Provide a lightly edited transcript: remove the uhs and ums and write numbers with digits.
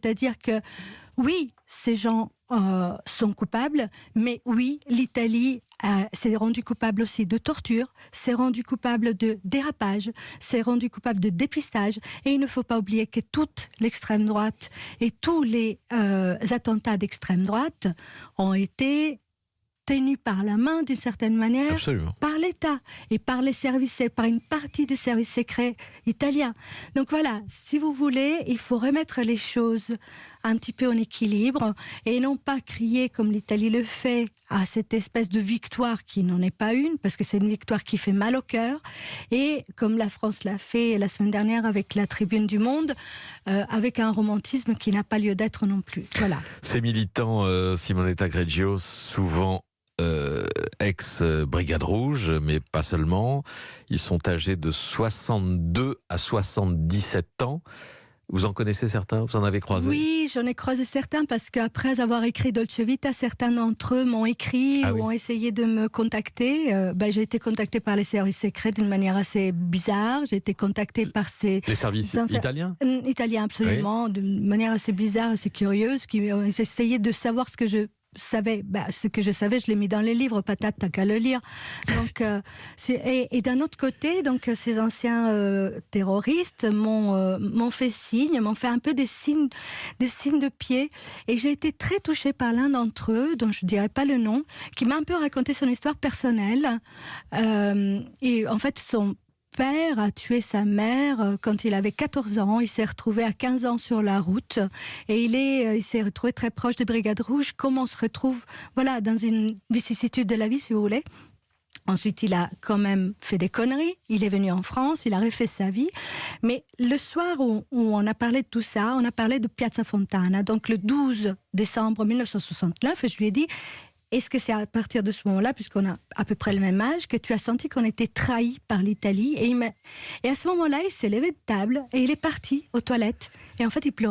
C'est-à-dire que oui, ces gens sont coupables, mais oui, l'Italie s'est rendue coupable aussi de torture, s'est rendue coupable de dérapage, s'est rendue coupable de dépistage. Et il ne faut pas oublier que toute l'extrême droite et tous les attentats d'extrême droite ont été tenus par la main d'une certaine manière. Absolument. Par l'État et par les services, par une partie des services secrets italiens. Donc voilà, si vous voulez, il faut remettre les choses un petit peu en équilibre et non pas crier comme l'Italie le fait à cette espèce de victoire qui n'en est pas une, parce que c'est une victoire qui fait mal au cœur, et comme la France l'a fait la semaine dernière avec la Tribune du Monde, avec un romantisme qui n'a pas lieu d'être non plus. Voilà. Ces militants, Simonetta Greggio, souvent ex-Brigade Rouge, mais pas seulement. Ils sont âgés de 62 à 77 ans. Vous en connaissez certains? Vous en avez croisé? Oui, j'en ai croisé certains parce qu'après avoir écrit Dolce Vita, certains d'entre eux m'ont écrit ou ont essayé de me contacter. J'ai été contactée par les services secrets d'une manière assez bizarre. J'ai été contactée par les services italiens? Italiens, absolument, oui. D'une manière assez bizarre, assez curieuse, qui ont essayé de savoir ce que je savais. Ce que je savais, je l'ai mis dans les livres, patate, t'as qu'à le lire. Donc, et d'un autre côté, donc, ces anciens terroristes m'ont fait signe, m'ont fait un peu des signes de pied. Et j'ai été très touchée par l'un d'entre eux, dont je ne dirai pas le nom, qui m'a un peu raconté son histoire personnelle. Et en fait, son père a tué sa mère quand il avait 14 ans. Il s'est retrouvé à 15 ans sur la route et il s'est retrouvé très proche des Brigades Rouges. Comment on se retrouve dans une vicissitude de la vie, si vous voulez. Ensuite, il a quand même fait des conneries. Il est venu en France, il a refait sa vie. Mais le soir où on a parlé de tout ça, on a parlé de Piazza Fontana. Donc le 12 décembre 1969, je lui ai dit: est-ce que c'est à partir de ce moment-là, puisqu'on a à peu près le même âge, que tu as senti qu'on était trahi par l'Italie? Et à ce moment-là, il s'est levé de table et il est parti aux toilettes. Et en fait, il pleurait.